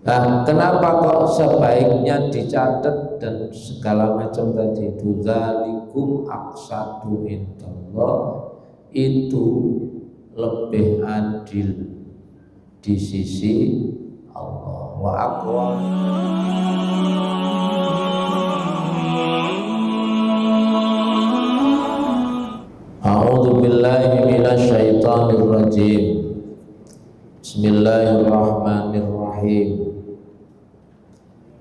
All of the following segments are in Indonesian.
Nah, kenapa kok sebaiknya dicatat dan segala macam tadi itu? Zalikum aqsatu indallah, itu lebih adil di sisi Allah. Wa aqwam. A'udzu billahi minasy syaithanir rajim. Bismillahirrahmanirrahim.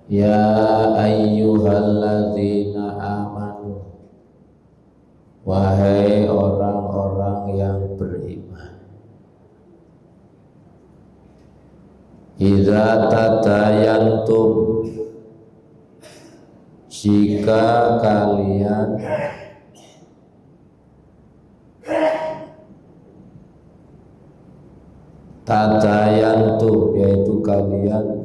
Ya ayyuhalladzina amanu, wahai orang-orang yang beriman, idza tadayantum, jika kalian tadayantum, yaitu kalian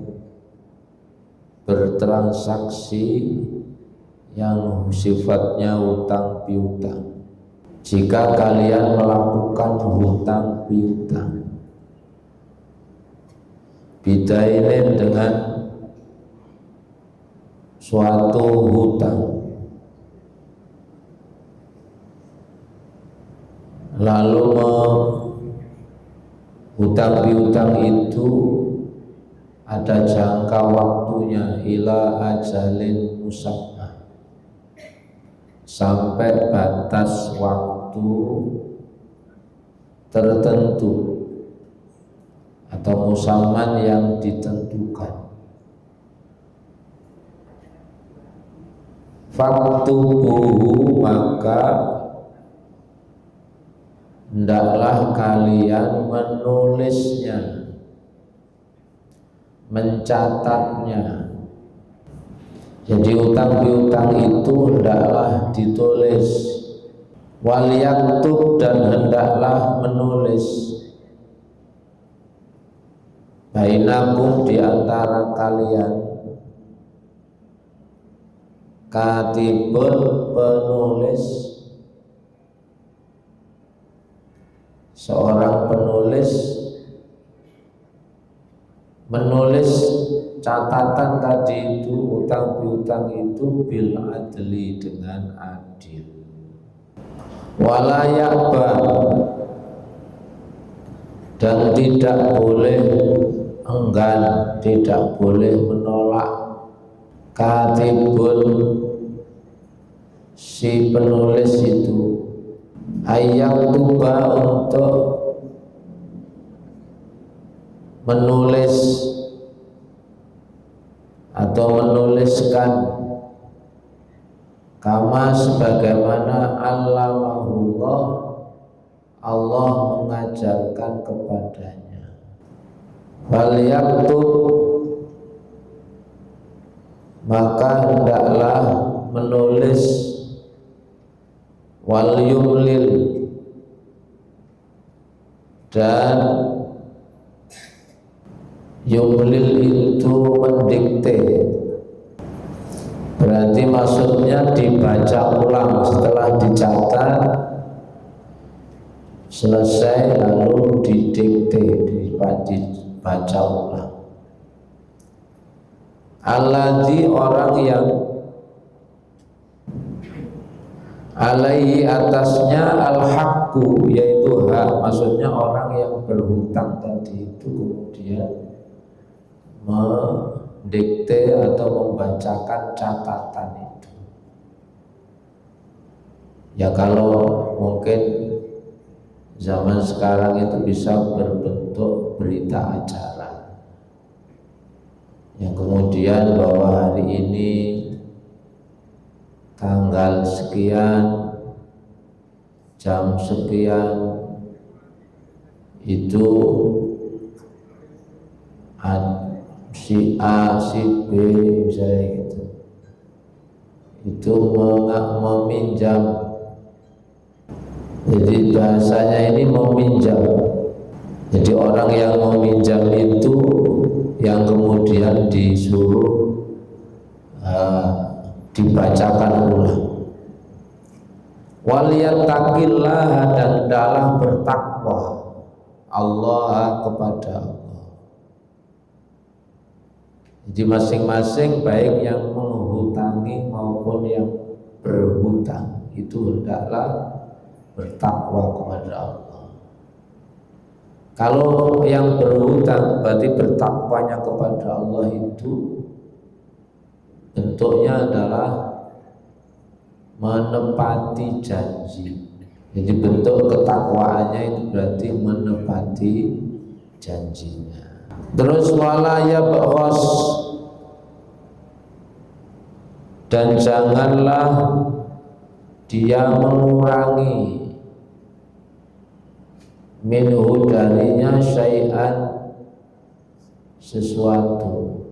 bertransaksi yang sifatnya hutang piutang. Jika kalian melakukan hutang piutang, bidainin dengan suatu hutang, lalu hutang piutang itu ada jangka waktunya, ila ajalin musamma, sampai batas waktu tertentu atau musamman yang ditentukan. Faktubuhu, maka hendaklah kalian menulisnya, mencatatnya. Jadi utang piutang itu hendaklah ditulis. Wal yaktub, dan hendaklah menulis, bainakum, di antara kalian, katibun, penulis, seorang penulis menulis catatan tadi itu, utang piutang itu, bil adli, dengan adil. Wala ya'ba, dan tidak boleh enggan, tidak boleh menolak, katibun, si penulis itu, ayat tuba, untuk menulis atau menuliskan, kama, sebagaimana allamahullah, Allah mengajarkan kepadanya. Wal yaktub, maka hendaklah menulis, wal yumlil, dan yumlil itu mendikte, berarti maksudnya dibaca ulang setelah dicatat selesai, lalu didikte, dibaca ulang. Alladzi, orang yang alaihi, atasnya, al-haqqu, yaitu hak, maksudnya orang yang berhutang tadi itu kemudian mendikte atau membacakan catatan itu. Ya kalau mungkin zaman sekarang itu bisa berbentuk berita acara, yang kemudian bahwa hari ini tanggal sekian, jam sekian, itu si A, si B, misalnya gitu, itu meminjam. Jadi bahasanya ini meminjam. Jadi orang yang meminjam itu yang kemudian disuruh dibacakan ulang. Waliyattaqillah, dan dalam bertakwa Allah, kepada Allah. Jadi masing-masing baik yang menghutangi maupun yang berhutang itu hendaklah bertakwa kepada Allah. Kalau yang berhutang berarti bertakwanya kepada Allah itu bentuknya adalah menepati janji. Jadi bentuk ketakwaannya itu berarti menepati janjinya. Terus wala yabghas, dan janganlah dia mengurangi minhu darinya syai'an sesuatu.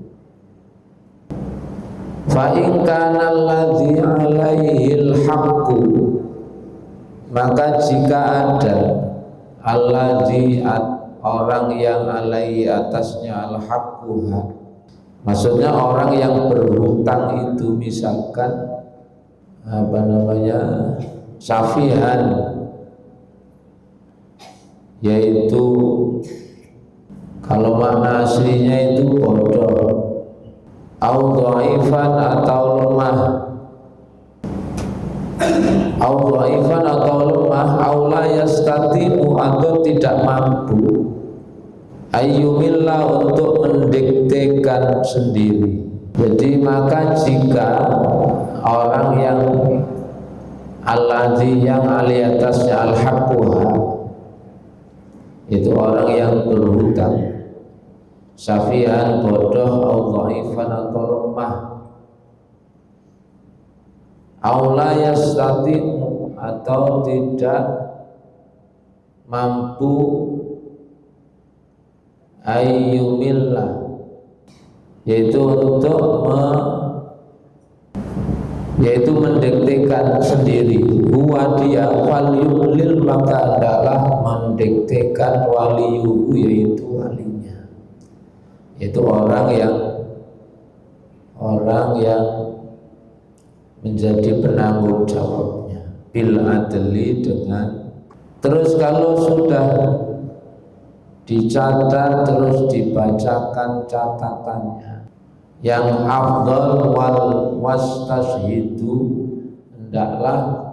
Fa in kana alladzi 'alaihil haqqu, maka jika ada alladzi orang yang alaihi atasnya al-haqqu, maksudnya orang yang berhutang itu misalkan safihan, yaitu kalau makna aslinya itu bodoh, au dhaifan atau lemah, au dhaifan atau lemah, au la yastati'u atau tidak mampu, ayyumillah untuk mendiktekan sendiri. Jadi maka jika orang yang alladzi yang ali atasnya al-haqquha, itu orang yang berhutang, safihan bodoh, au dhaifan atau lemah, au la yastati'u atau tidak mampu, ayyumillah yaitu untuk yaitu mendiktekan sendiri, huwa dia wal yumlil, maka adalah mendiktekan waliyuhu, yaitu walinya, yaitu orang yang menjadi penanggung jawabnya, bil adli, dengan terus kalau sudah dicatat terus dibacakan catatannya, yang afdal wal wastashhidu, hendaklah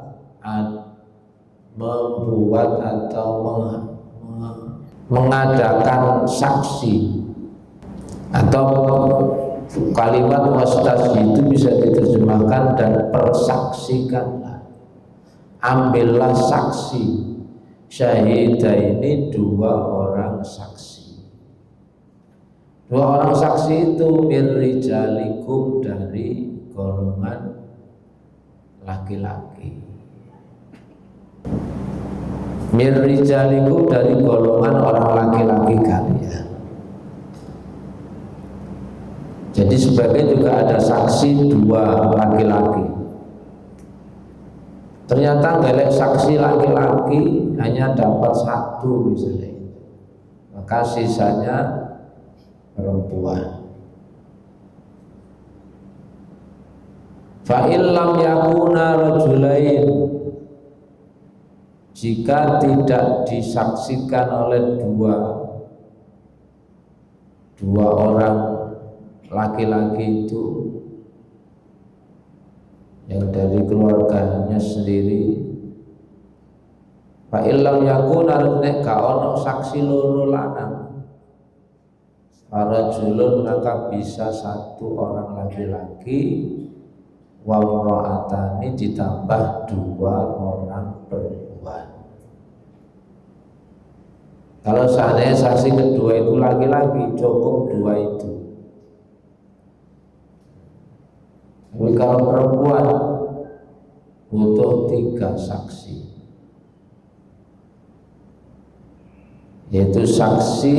membuat atau mengadakan saksi, atau kalimat wastashhidu bisa diterjemahkan dan persaksikanlah, ambillah saksi, syahidah ini dua orang saksi. Dua orang saksi itu mirrijalikum, dari golongan laki-laki. Mirrijalikum, dari golongan orang laki-laki kalian. Jadi sebagian juga ada saksi dua laki-laki. Ternyata ngelek saksi laki-laki hanya dapat satu misalnya, maka sisanya perempuan. Fa illam yakuna rajulain, jika tidak disaksikan oleh dua orang laki-laki itu yang dari keluarganya sendiri, fa illam yakuna, nek ka ono saksi loro lanang, para julun, maka bisa satu orang laki-laki, wa imra'atani, ditambah dua orang perempuan. Kalau seandainya saksi kedua itu laki-laki, cukup dua itu. Tapi kalau perempuan butuh 3 saksi, yaitu saksi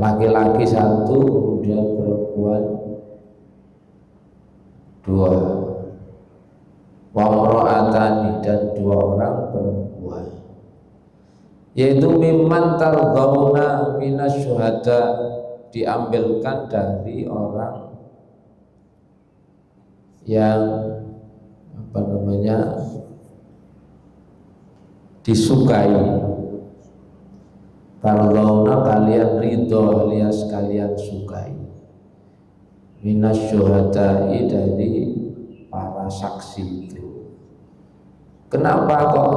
laki-laki 1, kemudian perempuan 2, wa imra'atani, dan 2 orang perempuan, yaitu mimman tardhauna minasyuhada, diambilkan dari orang yang disukai. Tardhauna, kalian ridho, alias sukai. Minas syuhada'i, dari para saksi itu. Kenapa kok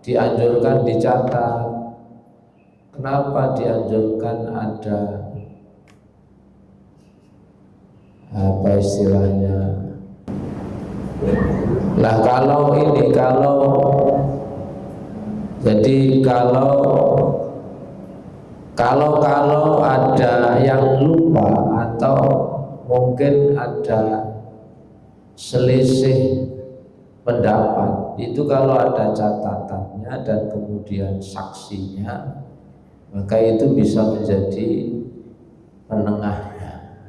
dianjurkan dicatat? Kenapa dianjurkan ada apa istilahnya? Lah kalau ada yang lupa atau mungkin ada selisih pendapat, itu kalau ada catatannya dan kemudian saksinya, maka itu bisa menjadi penengahnya.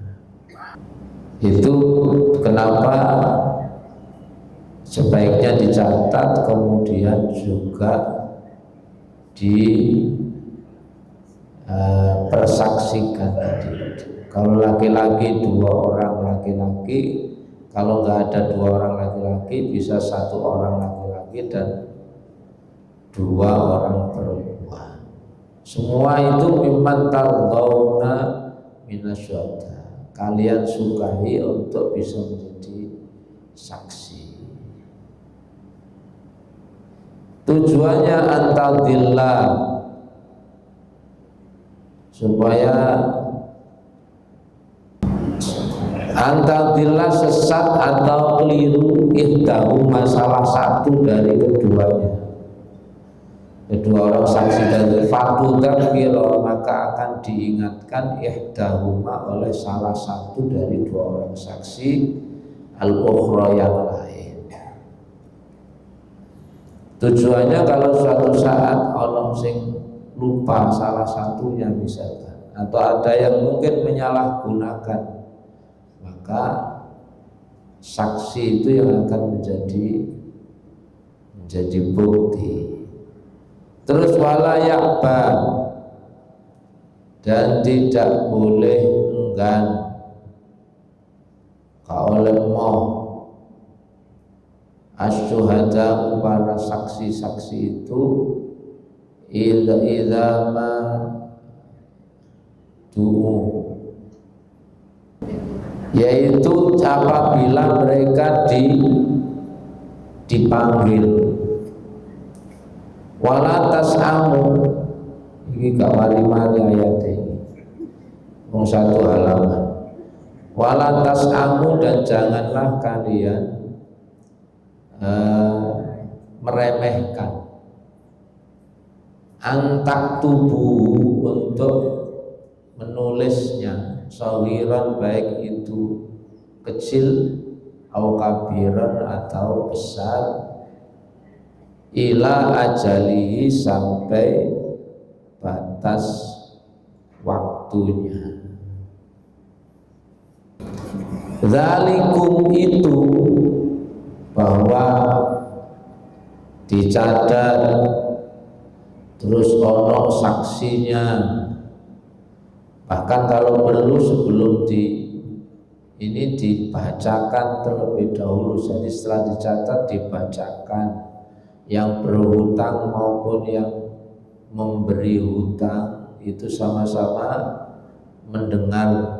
Itu kenapa sebaiknya dicatat, kemudian juga persaksikan tadi. Kalau laki-laki 2 orang laki-laki, kalau nggak ada 2 orang laki-laki, bisa 1 orang laki-laki dan 2 orang perempuan. Semua itu mimman tardawna minasyuhada, kalian sukai untuk bisa menjadi saksi. Tujuannya antadillah, supaya antadillah sesat atau keliru ihdahu, masalah satu dari keduanya, kedua orang saksi dari fatudakiro, maka akan diingatkan ihdahuma oleh salah satu dari 2 orang saksi al-ukhra yang lain. Tujuannya kalau suatu saat orang sing lupa salah satunya misalkan, atau ada yang mungkin menyalahgunakan, maka saksi itu yang akan menjadi bukti. Terus wala ya'ba, dan tidak boleh enggan kaulemmoh asyuhada, para saksi-saksi itu idza ma du'u, yaitu apabila mereka dipanggil. Wala tas'amu, ini gak wali-wali ayat ini, 1 halaman. Wala tas'amu, dan janganlah kalian meremehkan antak tubuh, untuk menulisnya, sawiran baik itu kecil, au kabiran atau besar, ila ajalihi, sampai batas waktunya. Zalikum, itu bahwa dicatat terus ono saksinya, bahkan kalau perlu sebelum ini dibacakan terlebih dahulu. Jadi setelah dicatat dibacakan, yang berhutang maupun yang memberi hutang itu sama-sama mendengar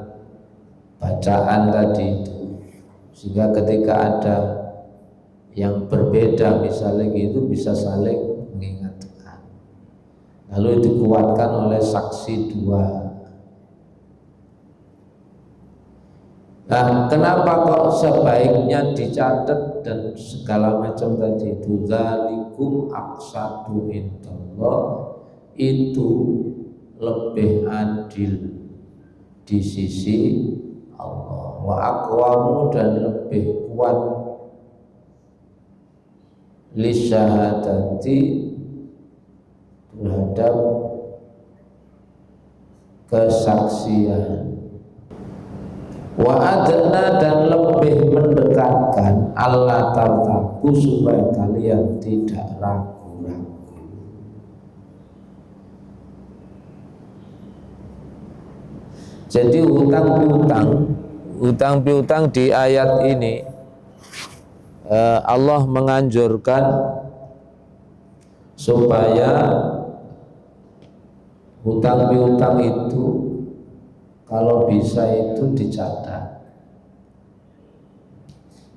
bacaan tadi itu, sehingga ketika ada yang berbeda misalnya gitu bisa saling mengingatkan, lalu dikuatkan oleh saksi 2. Nah, kenapa kok sebaiknya dicatat dan segala macam tadi itu? Zalikum aqsatu indallah, itu lebih adil di sisi Allah, wa aqwamu, dan lebih kuat lisyahadati, terhadap kesaksian, wa adna, dan lebih mendekatkan Allah tartaku, supaya kalian tidak ragu-ragu. Jadi hutang piutang di ayat ini Allah menganjurkan supaya hutang piutang itu kalau bisa itu dicatat.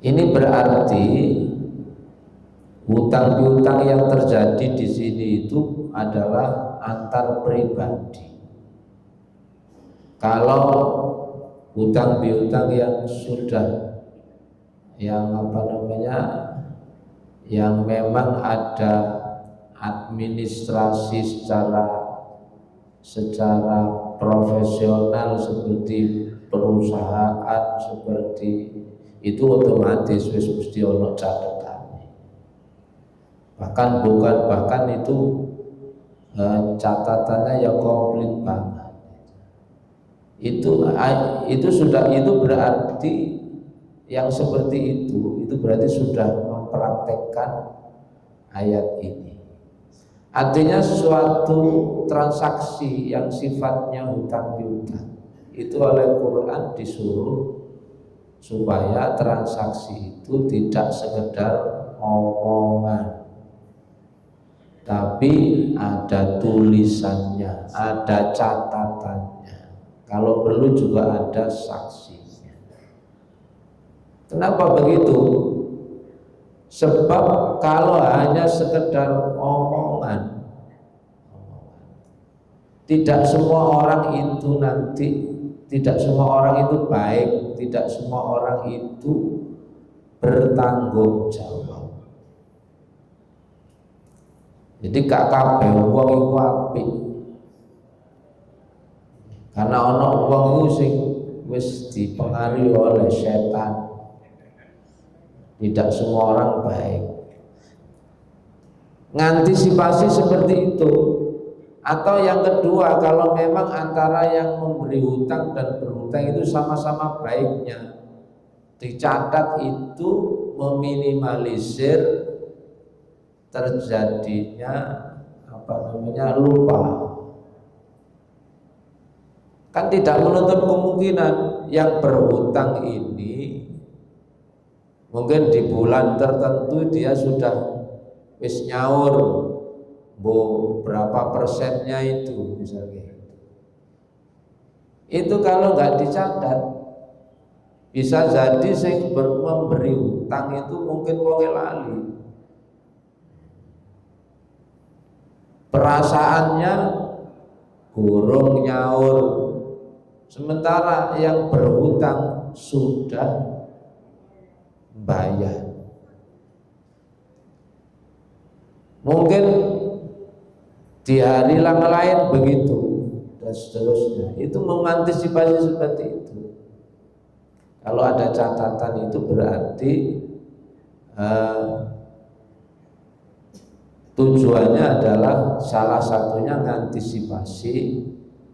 Ini berarti hutang piutang yang terjadi di sini itu adalah antar pribadi. Kalau hutang piutang yang sudah yang memang ada administrasi secara profesional seperti perusahaan seperti itu, otomatis wis mesti ono catatan. Bahkan itu catatannya ya komplit banget. Itu berarti yang seperti itu berarti sudah mempraktekkan ayat ini. Artinya suatu transaksi yang sifatnya hutang piutang itu oleh Quran disuruh supaya transaksi itu tidak sekedar omongan, tapi ada tulisannya, ada catatannya. Kalau perlu juga ada saksinya. Kenapa begitu? Sebab kalau hanya sekedar omongan, tidak semua orang itu baik, tidak semua orang itu bertanggung jawab. Jadi gak kabeh wong iku apik. Karena ana wong iku sing wis dipengaruhi oleh setan. Tidak semua orang baik. Ngantisipasi seperti itu. Atau yang kedua, kalau memang antara yang memberi hutang dan berhutang itu sama-sama baiknya, dicatat itu meminimalisir terjadinya lupa. Kan tidak menutup kemungkinan yang berhutang ini mungkin di bulan tertentu dia sudah wis nyaur berapa persennya itu misalnya. Itu kalau nggak dicatat bisa jadi sing memberi hutang itu mungkin wong lali. Perasaannya burung nyaur, sementara yang berhutang sudah bayar. Mungkin di hari lain begitu dan seterusnya. Itu mengantisipasi seperti itu. Kalau ada catatan itu berarti tujuannya adalah salah satunya mengantisipasi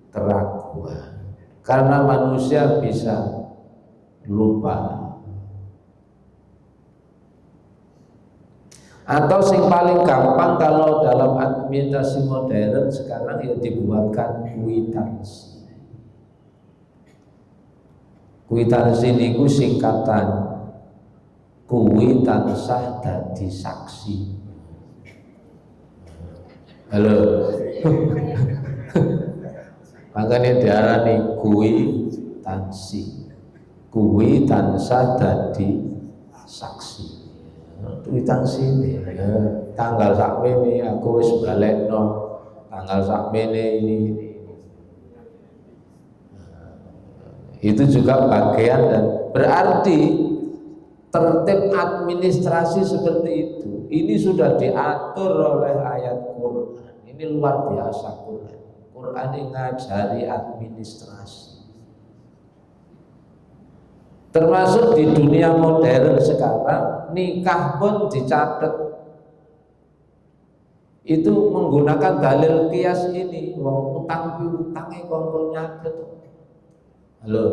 keraguan. Karena manusia bisa lupa. Atau yang paling gampang kalau dalam administrasi modern sekarang ya dibuatkan kwitansi. Kwitansi niku singkatan kuwi tansah dadi saksi. Halo. Makanya diarani kwitansi. Kuwi tansah dadi saksi. Kwitansi ini tanggal sakmene aku wis balekno, tanggal sakmene ini. Itu juga bagian dan berarti tertib administrasi seperti itu. Ini sudah diatur oleh ayat Quran. Ini luar biasa Quran. Quran ini ngajari administrasi. Termasuk di dunia modern sekarang, nikah pun dicatat. Itu menggunakan dalil qiyas ini, wong utang piutangnya kongkol nyatet. Halo.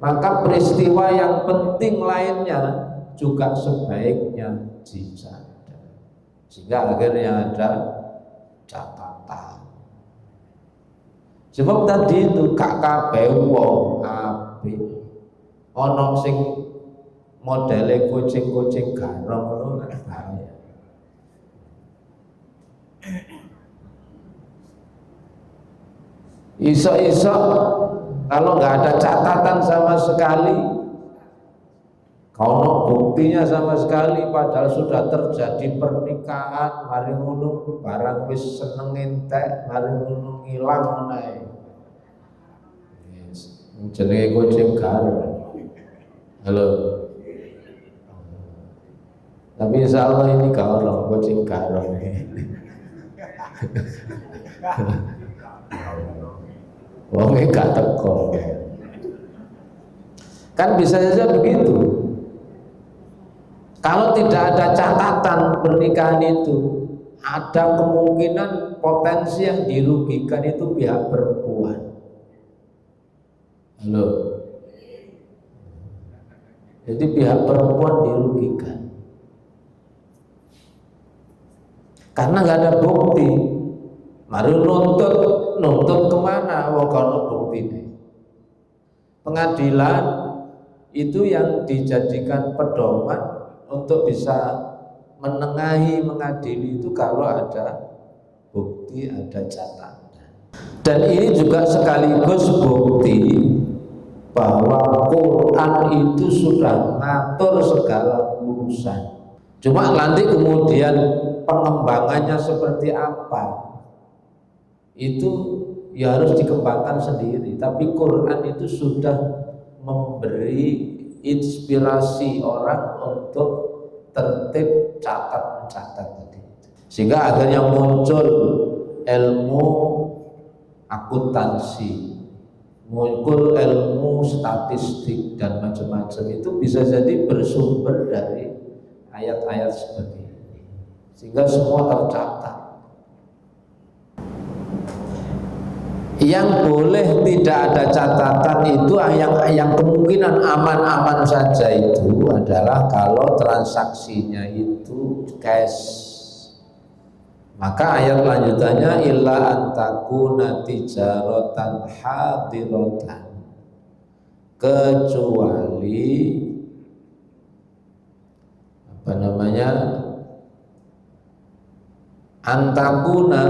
Maka peristiwa yang penting lainnya juga sebaiknya dicatat. Sehingga akhirnya ada catatan. Sebab tadi itu gak kabeh wong ono sing modele kucing-kucing garong ngono bahaya. Iso-iso kalau nggak ada catatan sama sekali, kalau buktinya sama sekali, padahal sudah terjadi pernikahan, mari ngono barang wis seneng entek, mari ngono ngilang nae. Jenenge kucing garong. Halo. Tapi insya Allah ini garong, kucing garong. Wongnya gak teko. Kan bisa saja begitu. Kalau tidak ada catatan pernikahan itu, ada kemungkinan potensi yang dirugikan itu pihak perempuan. Halo. Jadi pihak perempuan dirugikan. Karena nggak ada bukti. Mari nuntut kemana? Kalau bukti ini. Pengadilan itu yang dijadikan pedoman untuk bisa mengadili itu kalau ada bukti, ada catatan. Dan ini juga sekaligus bukti bahwa Quran itu sudah mengatur segala urusan. Cuma nanti kemudian pengembangannya seperti apa, itu ya harus dikembangkan sendiri. Tapi Quran itu sudah memberi inspirasi orang untuk tertib mencatat tadi, sehingga akhirnya muncul ilmu akuntansi, muncul ilmu statistik dan macam-macam. Itu bisa jadi bersumber dari ayat-ayat seperti ini, sehingga semua tercatat. Yang boleh tidak ada catatan itu yang kemungkinan aman-aman saja itu adalah kalau transaksinya itu cash. Maka ayat lanjutannya illa antakuna tijaratan hadiratan, kecuali antakuna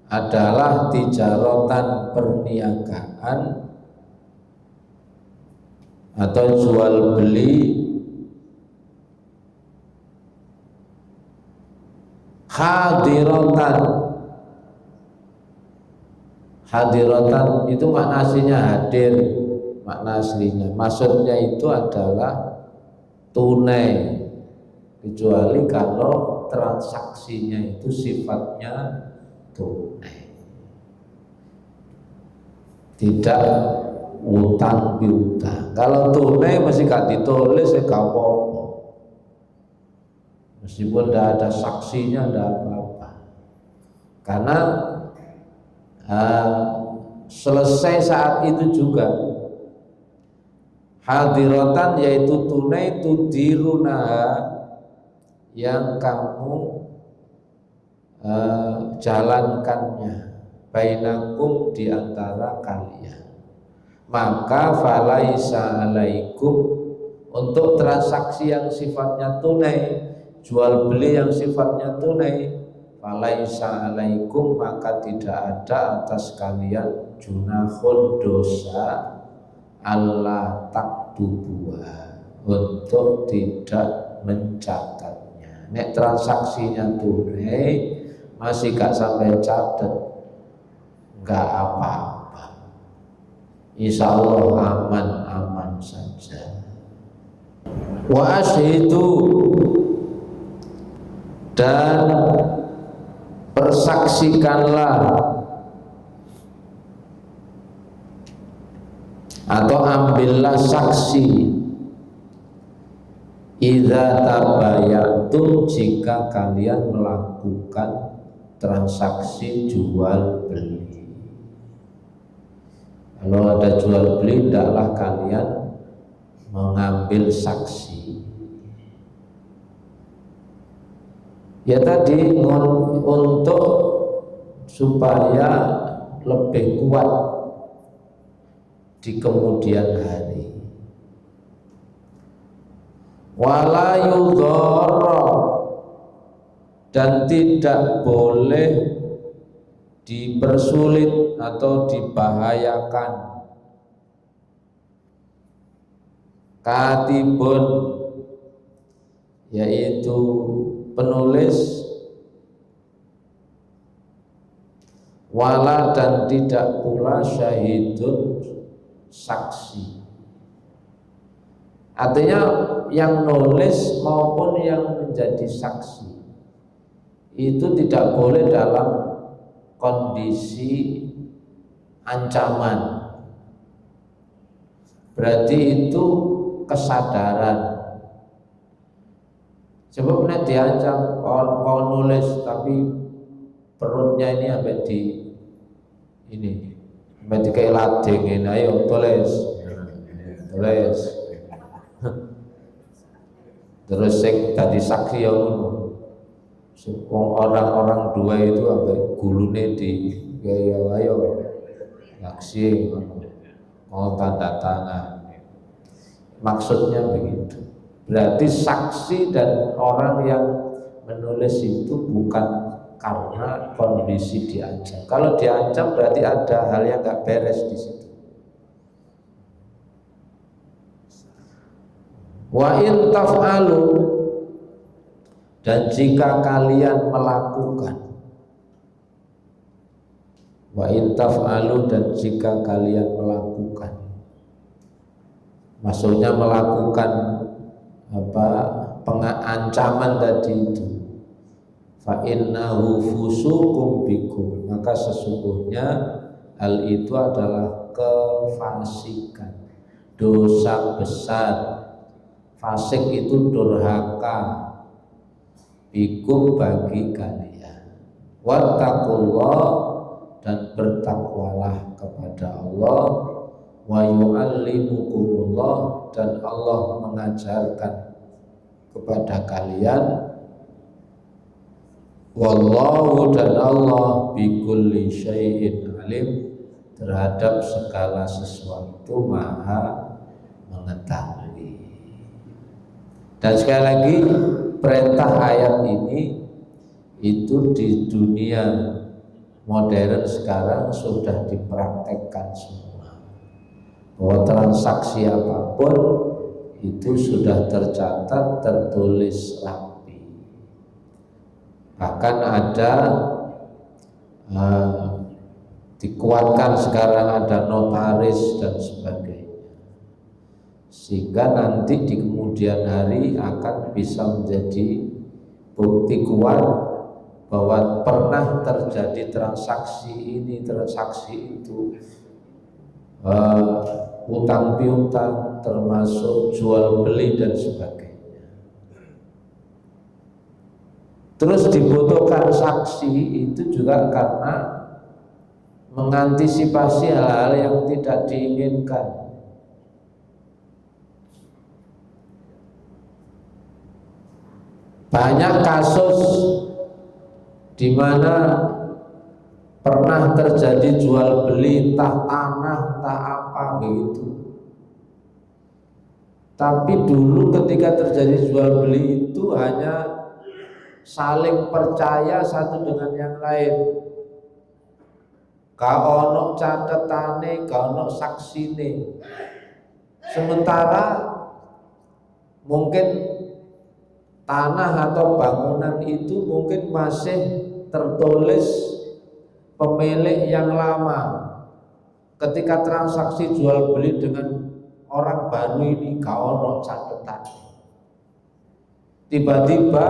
adalah tijaratan, perniagaan atau jual beli, hadiratan itu makna aslinya hadir, makna aslinya maksudnya itu adalah tunai, kecuali kalau transaksinya itu sifatnya tunai, tidak utang piutang. Kalau tunai masih gak ditulis ya gak apa-apa, meskipun tidak ada saksinya, tidak apa-apa, karena selesai saat itu juga hadiratan, yaitu tunai, tudiruna, yang kamu jalankannya, bainakum, diantara kalian. Maka falaisa alaikum, untuk transaksi yang sifatnya tunai, jual beli yang sifatnya tunai, falaisa alaikum, maka tidak ada atas kalian junahun, dosa, Allah taktubuha, untuk tidak mencatatnya. Nek transaksinya tunai masih gak sampai catat, gak apa-apa, insya Allah aman-aman saja. Wa ashidu, dan persaksikanlah atau ambillah saksi, idza tabayatum, jika kalian melakukan transaksi jual beli. Kalau ada jual beli, hendaklah kalian mengambil saksi. Ya tadi untuk supaya lebih kuat di kemudian hari. Wala yudhara, dan tidak boleh dipersulit atau dibahayakan. Katibun yaitu penulis, wala dan tidak pula syahidun saksi. Artinya yang nulis maupun yang menjadi saksi itu tidak boleh dalam kondisi ancaman. Berarti itu kesadaran. Coba pernah diancam, kau nulis tapi perutnya ini sampai di ini, sampai di kayak lading ini, ayo tulis. Terus sing tadi saksi yang orang-orang dua itu sampai gulune di ayo saksi mau tanda tangan. Maksudnya begitu. Berarti saksi dan orang yang menulis itu bukan karena kondisi diancam. Kalau diancam berarti ada hal yang nggak beres di situ. Wa in taf'alu, dan jika kalian melakukan, wa in taf'alu, dan jika kalian melakukan, maksudnya melakukan pengancaman tadi itu, fa innahu fusuqum bikum, maka sesungguhnya hal itu adalah kefasikan, dosa besar. Fasik itu durhaka, bikum bagi kalian. Wattaqullah, dan bertakwalah kepada Allah. Wa yu'allimukumullah, dan Allah mengajarkan kepada kalian. Wallahu, dan Allah bikulli syai'in alim, terhadap segala sesuatu maha mengetahui. Dan sekali lagi perintah ayat ini itu di dunia modern sekarang sudah dipraktekkan semua, bahwa transaksi apapun itu sudah tercatat, tertulis rapi. Bahkan ada dikuatkan sekarang ada notaris dan sebagainya, sehingga nanti di kemudian hari akan bisa menjadi bukti kuat bahwa pernah terjadi transaksi ini, transaksi itu, utang piutang, termasuk jual beli dan sebagainya. Terus dibutuhkan saksi itu juga karena mengantisipasi hal-hal yang tidak diinginkan. Banyak kasus di mana pernah terjadi jual beli entah tanah, entah apa begitu. Tapi dulu ketika terjadi jual beli itu hanya saling percaya satu dengan yang lain. Gak ono catetane, gak ono saksine. Sementara mungkin tanah atau bangunan itu mungkin masih tertulis pemilik yang lama. Ketika transaksi jual beli dengan orang baru ini gak ono catatan. Tiba-tiba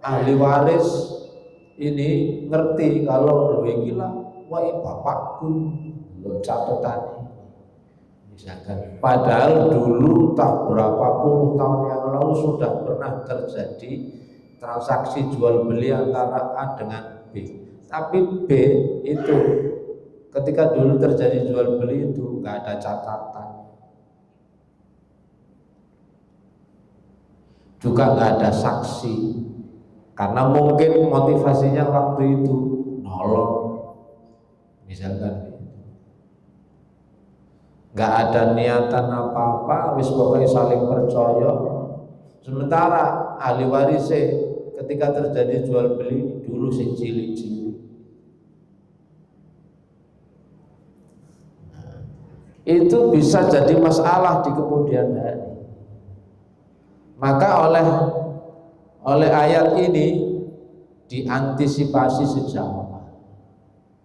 ahli waris ini ngerti kalau iki lah wae bapakku lho catatan. Misalkan, padahal dulu tak berapa puluh tahun yang lalu sudah pernah terjadi transaksi jual beli antara A dengan B. Tapi B itu ketika dulu terjadi jual beli itu nggak ada catatan, juga nggak ada saksi, karena mungkin motivasinya waktu itu nolong, misalkan. Nggak ada niatan apa-apa, wis pokoknya saling percaya. Sementara ahli waris ketika terjadi jual beli dulu sing cilik-cilik, itu bisa jadi masalah di kemudian hari. Maka oleh ayat ini diantisipasi sejak awal.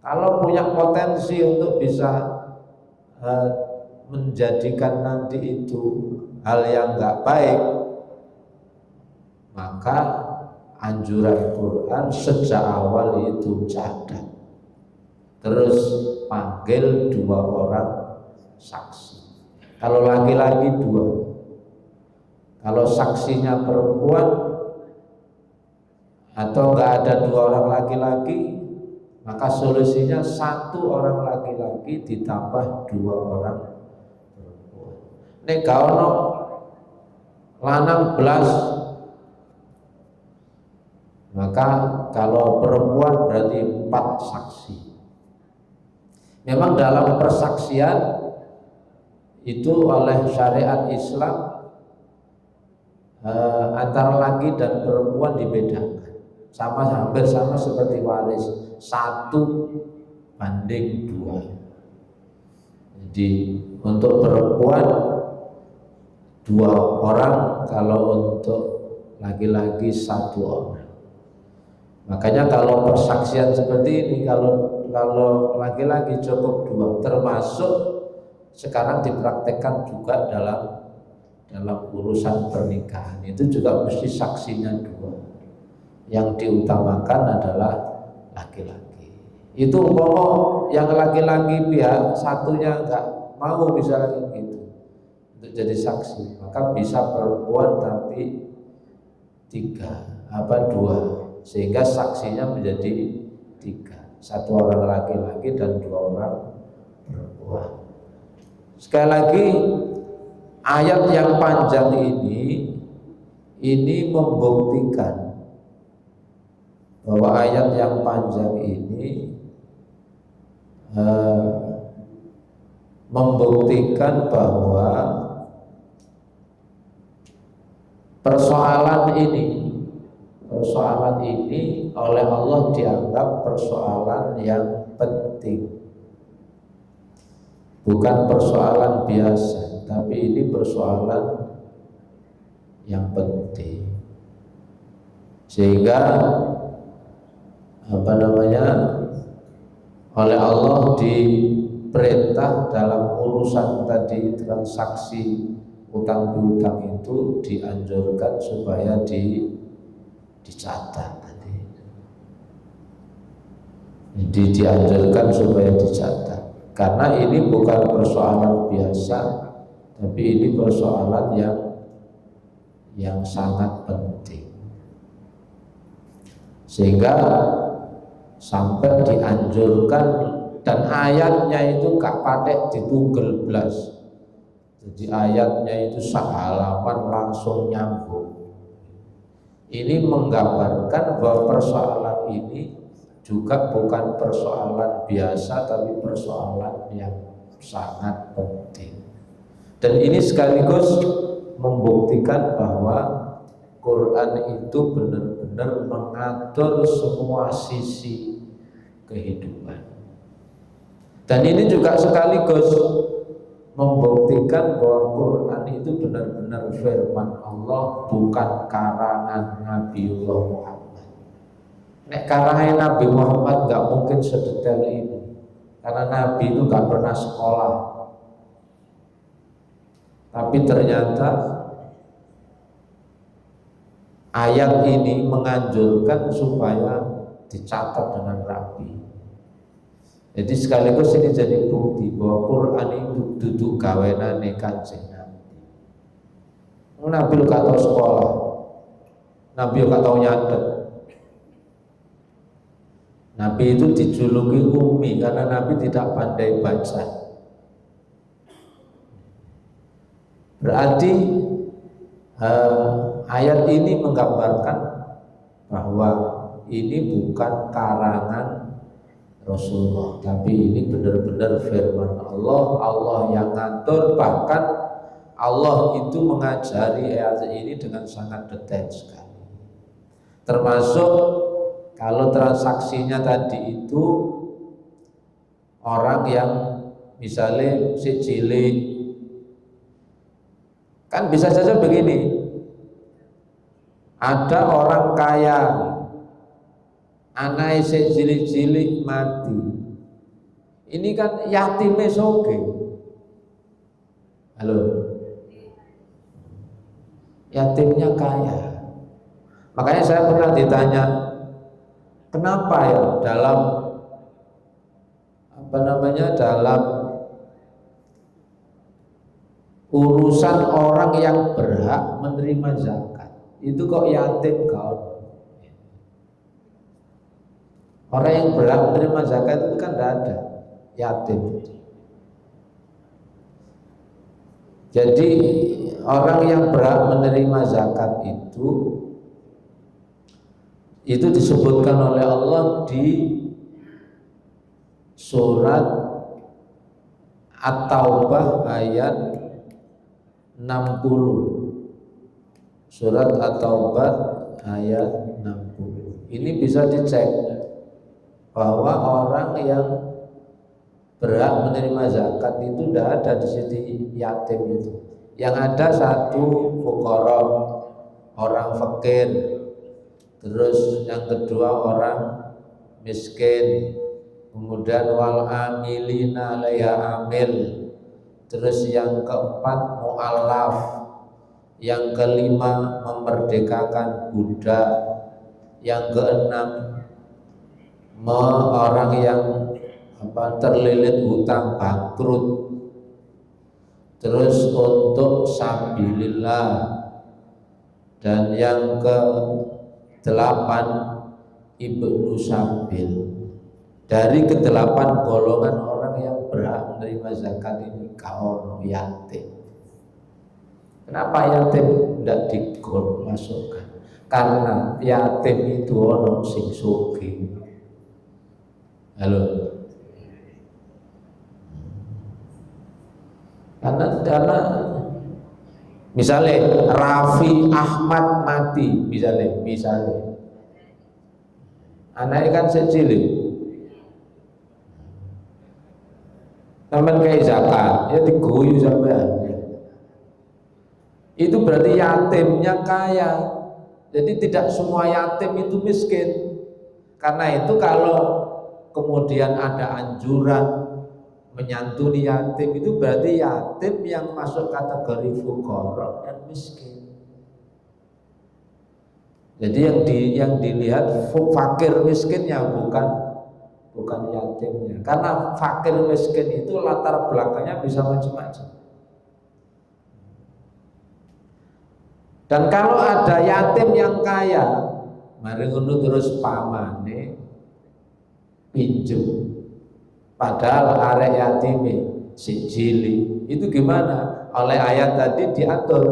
Kalau punya potensi untuk bisa menjadikan nanti itu hal yang nggak baik, maka anjuran Quran sejak awal itu cadat. Terus panggil 2 orang saksi. Kalau laki-laki 2, kalau saksinya perempuan atau nggak ada 2 orang laki-laki, maka solusinya 1 orang laki-laki ditambah 2 orang perempuan. Nek gak ono lanang belas, maka kalau perempuan berarti 4 saksi. Memang dalam persaksian itu oleh syariat Islam antara laki dan perempuan dibedakan, hampir sama seperti waris, 1:2. Jadi untuk perempuan 2 orang, kalau untuk laki-laki 1 orang. Makanya kalau persaksian seperti ini, kalau laki-laki cukup 2, termasuk sekarang dipraktekkan juga dalam urusan pernikahan, itu juga mesti saksinya 2. Yang diutamakan adalah laki-laki. Itu umpama yang laki-laki pihak satunya nggak mau misalnya gitu untuk jadi saksi, maka bisa perempuan tapi 2, sehingga saksinya menjadi 3, 1 orang laki-laki dan 2 orang perempuan. Sekali lagi, ayat yang panjang ini membuktikan bahwa ayat yang panjang ini membuktikan bahwa persoalan ini oleh Allah dianggap persoalan yang penting, bukan persoalan biasa, tapi ini persoalan yang penting. Sehingga oleh Allah diperintah dalam urusan tadi transaksi utang piutang itu dianjurkan supaya dicatat tadi. Jadi dianjurkan supaya dicatat, karena ini bukan persoalan biasa, tapi ini persoalan yang sangat penting. Sehingga sampai dianjurkan, dan ayatnya itu gak patek ditunggal belas. Jadi ayatnya itu sehalaman langsung nyambung. Ini menggambarkan bahwa persoalan ini juga bukan persoalan biasa, tapi persoalan yang sangat penting. Dan ini sekaligus membuktikan bahwa Quran itu benar-benar mengatur semua sisi kehidupan. Dan ini juga sekaligus membuktikan bahwa Quran itu benar-benar firman Allah, bukan karangan Nabiullah Muhammad. Nek karangan Nabi Muhammad nggak mungkin sedetail ini, karena Nabi itu nggak pernah sekolah. Tapi ternyata ayat ini menganjurkan supaya dicatat dengan rapi. Jadi sekaligus ini jadi bukti bahwa Quran itu duduk gawenane Kanjeng Nabi. Nabi gak tahu sekolah, Nabi gak tahu nyatet. Nabi itu dijuluki ummi karena Nabi tidak pandai baca. Berarti ayat ini menggambarkan bahwa ini bukan karangan Rasulullah, tapi ini benar-benar firman Allah. Allah yang ngatur, bahkan Allah itu mengajari ayat ini dengan sangat detail sekali. Termasuk kalau transaksinya tadi itu orang yang misalnya si cilik, kan bisa saja begini, ada orang kaya, anaknya si cilik-cilik mati, ini kan yatimnya soge, halo, yatimnya kaya. Makanya saya pernah ditanya, kenapa ya dalam dalam urusan orang yang berhak menerima zakat itu kok yatim kau? Orang yang berhak menerima zakat itu kan tidak ada, yatim. Jadi orang yang berhak menerima zakat itu disebutkan oleh Allah di surat At-Taubah ayat 60. Surat At-Taubah ayat 60. Ini bisa dicek bahwa orang yang berhak menerima zakat itu tidak ada di sini yatim itu. Yang ada satu fuqara, orang fakir. Terus yang kedua orang miskin, kemudian wal amilina alaiha amil, terus yang keempat mu'allaf, yang kelima memerdekakan budak, yang keenam orang yang terlilit hutang bangkrut, terus untuk sabilillah, dan yang ke-8 ibnu sabil. Dari ke-8 golongan orang yang berhak menerima zakat ini kaum yatim. Kenapa yatim tidak dimasukkan? Karena yatim itu ono sing sugih. Halo. Karena misalnya Raffi Ahmad mati, misalnya anaknya kan cilik, sampai kayak zakat, ya diguyu sampean. Itu berarti yatimnya kaya. Jadi tidak semua yatim itu miskin. Karena itu kalau kemudian ada anjuran menyantuni yatim, itu berarti yatim yang masuk kategori fuqara dan miskin. Jadi yang dilihat fakir miskinnya, bukan yatimnya. Karena fakir miskin itu latar belakangnya bisa macam-macam. Dan kalau ada yatim yang kaya, mari ngono terus pamane pinjem. Padahal arek yatime si cilik itu gimana? Oleh ayat tadi diatur,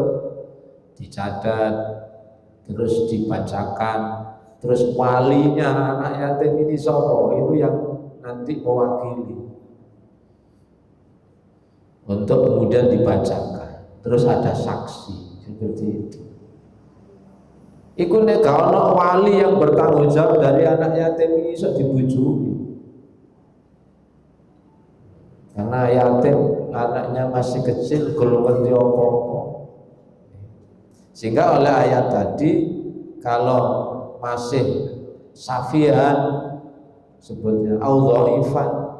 dicatat, terus dibacakan, terus walinya anak yatim ini sapa? Itu yang nanti mewakili untuk kemudian dibacakan. Terus ada saksi seperti itu. Iku nek gak ono wali yang bertanggung jawab dari anak yatim ini iso dibujuki. Karena yatim anaknya masih kecil, belum ngerti apa-apa. Sehingga oleh ayat tadi kalau masih safihan sebutnya audhaifan,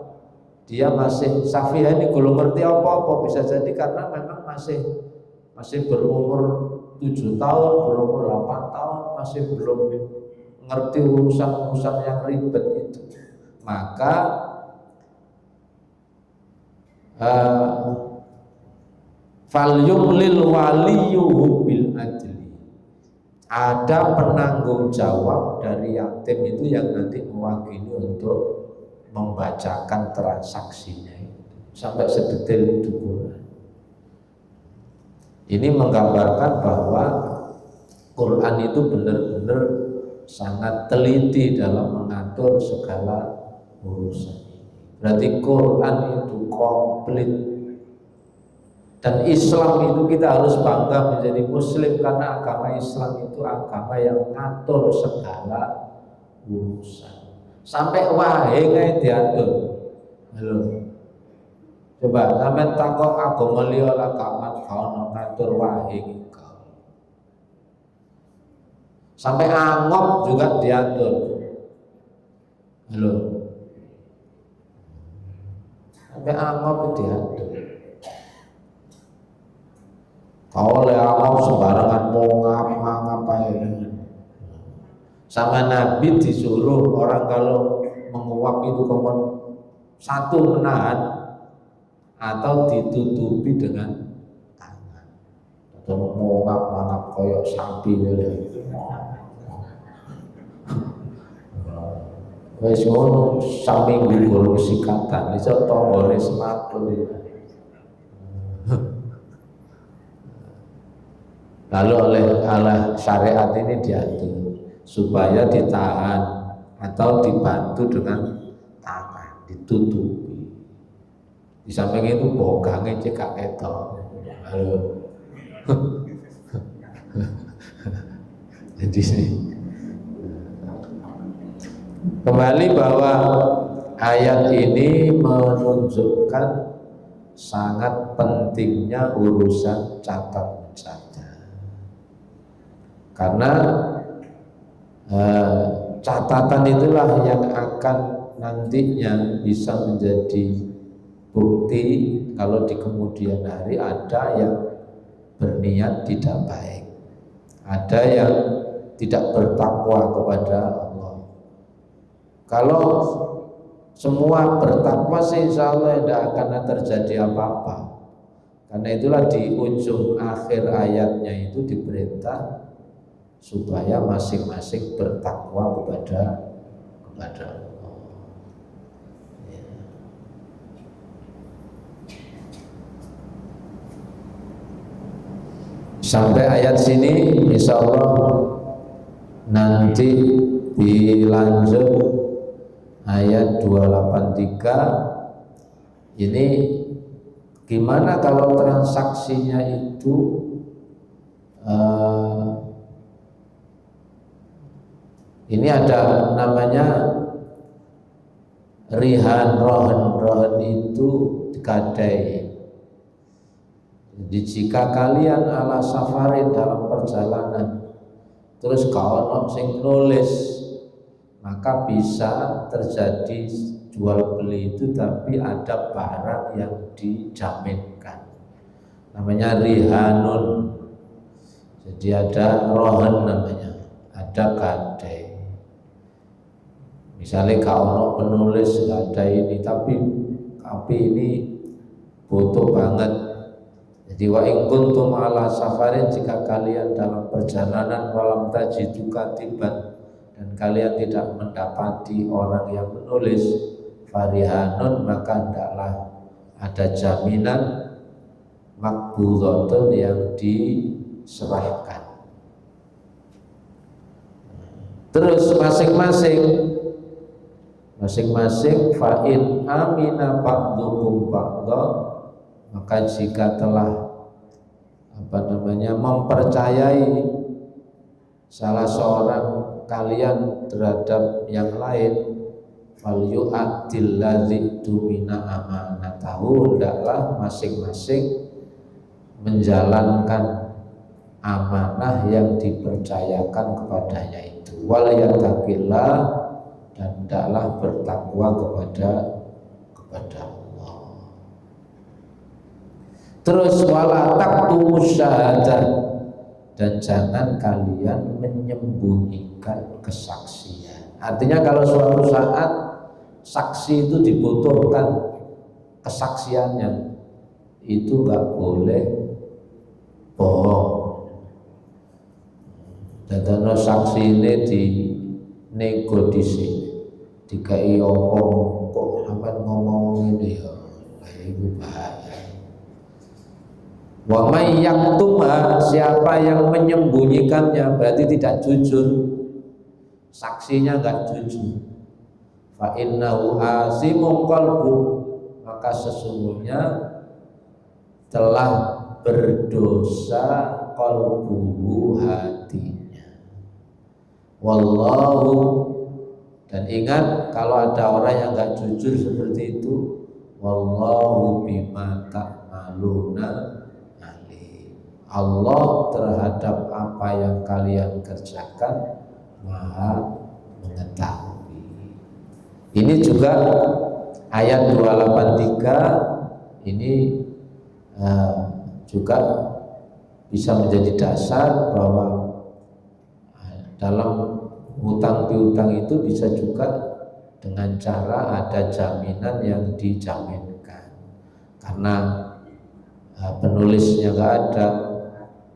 dia masih safihan ini belum ngerti apa-apa, bisa jadi karena memang masih berumur 7 tahun, berumur 8 tahun, masih belum ngerti urusan-urusan yang ribet itu. Maka fal yumlil waliyuhu bil adli. Ada penanggung jawab dari yatim itu yang nanti mewakili untuk membacakan transaksinya sampai sedetail itu. Ini menggambarkan bahwa Quran itu benar-benar sangat teliti dalam mengatur segala urusan. Berarti Quran itu komplit. Dan Islam itu kita harus bangga menjadi Muslim karena agama Islam itu agama yang mengatur segala urusan. Sampai wahe kayak diatur. Halo. Coba sampean takok agama liya lah kawan ono ngatur wae iki. Sampai angop juga diatur. Halo. Sampai angop diatur. Kau oleh angop sembarangan mau ngapain. Sama Nabi disuruh orang kalau menguap itu kemudian satu menahan atau ditutupi dengan tangan. Atau menguap koyok sapi gitu. Wes ngono saming guru sikatan iso tonggone sematul. Lalu oleh syariat ini diatur supaya ditahan atau dibantu dengan tangan, ditutupi. Di samping itu bogangnya cekak ketok. Halo. Jadi kembali bahwa ayat ini menunjukkan sangat pentingnya urusan catat mencatat. Karena catatan itulah yang akan nantinya bisa menjadi bukti kalau di kemudian hari ada yang berniat tidak baik, ada yang tidak bertakwa kepada Allah. Kalau semua bertakwa sih insya Allah tidak akan terjadi apa-apa. Karena itulah di ujung akhir ayatnya itu diperintah supaya masing-masing bertakwa kepada Allah. Ya. Sampai ayat sini insya Allah nanti dilanjut ayat 283. Ini gimana kalau transaksinya itu ini ada namanya rihan rohan itu digadai. Jadi jika kalian ala safarin dalam perjalanan terus kawan sing nulis, maka bisa terjadi jual beli itu tapi ada barang yang dijaminkan, namanya rihanun. Jadi ada rohan namanya, ada gadai. Misalnya kalau penulis ada ini tapi ini butuh banget. Jadi wa in kuntum ala safarin, jika kalian dalam perjalanan walam tajidu katiban, dan kalian tidak mendapati orang yang menulis, farihanun, maka hendaklah ada jaminan makbudhatun yang diserahkan. Terus masing-masing fa'in amina ba'dukum ba'dha, maka jika telah mempercayai salah seorang kalian terhadap yang lain, fal yu'addil ladzi tumina amanatahu, hendaklah masing-masing menjalankan amanah yang dipercayakan kepadanya itu. Wal yattaqillah, dan hendaklah bertakwa kepada Allah. Terus wala taktumus syahadah, dan jangan kalian menyembunyikan kesaksian. Artinya kalau suatu saat saksi itu dibutuhkan kesaksiannya, itu nggak boleh bohong. Dadana saksi ini di nego dhisik, dikai opong kok sampean ngomong ini ya, itu bahaya. Wa may yaktumha, siapa yang menyembunyikannya berarti tidak jujur, saksinya enggak jujur. Fa innahu asimun qalbu, maka sesungguhnya telah berdosa qalbuhu, hatinya. Wallahu, dan ingat kalau ada orang yang enggak jujur seperti itu, wallahu bima Allah terhadap apa yang kalian kerjakan Maha mengetahui. Ini juga ayat 283 ini juga bisa menjadi dasar bahwa dalam hutang piutang itu bisa juga dengan cara ada jaminan yang dijaminkan, karena penulisnya nggak ada,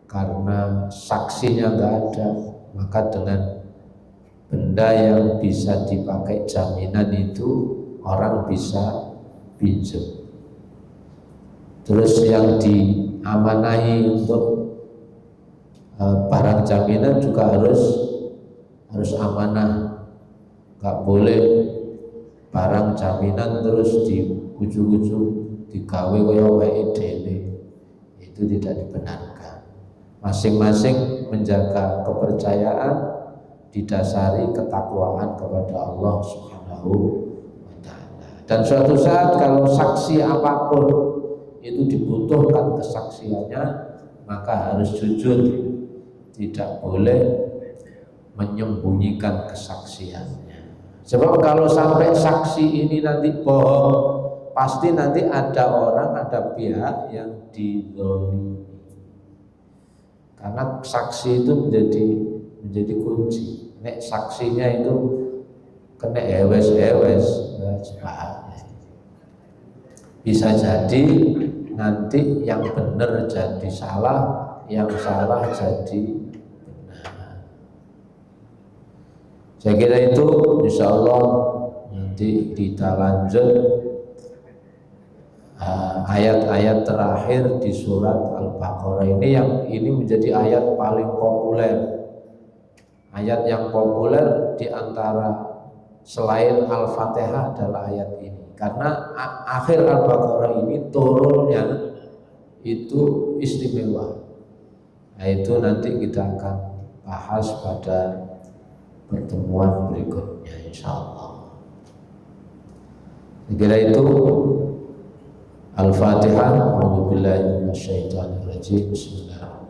karena saksinya nggak ada, maka dengan benda yang bisa dipakai jaminan itu orang bisa pinjam. Terus yang diamanahi untuk barang jaminan juga harus amanah, nggak boleh barang jaminan terus diujuk-ujuk digawe kaya wae dhewe, itu tidak dibenarkan. Masing-masing menjaga kepercayaan didasari ketakwaan kepada Allah Subhanahu wa ta'ala. Dan suatu saat kalau saksi apapun itu dibutuhkan kesaksiannya, maka harus jujur, tidak boleh menyembunyikan kesaksiannya. Sebab kalau sampai saksi ini nanti bohong, pasti nanti ada orang, ada pihak yang dizalimi. Karena saksi itu menjadi kunci. Nek saksinya itu kena ewes-ewes, bisa jadi nanti yang benar jadi salah, yang salah jadi benar. Saya kira itu insya Allah nanti kita lanjut ayat-ayat terakhir di surat Al-Baqarah ini menjadi ayat paling populer. Ayat yang populer di antara selain Al-Fatihah adalah ayat ini, karena akhir Al-Baqarah ini turunnya itu istimewa. Nah, itu nanti kita akan bahas pada pertemuan berikutnya insyaallah. Kira itu Al-Fatihah. A'udzubillahi minasyaitonirrajim. Bismillahirrahmanirrahim.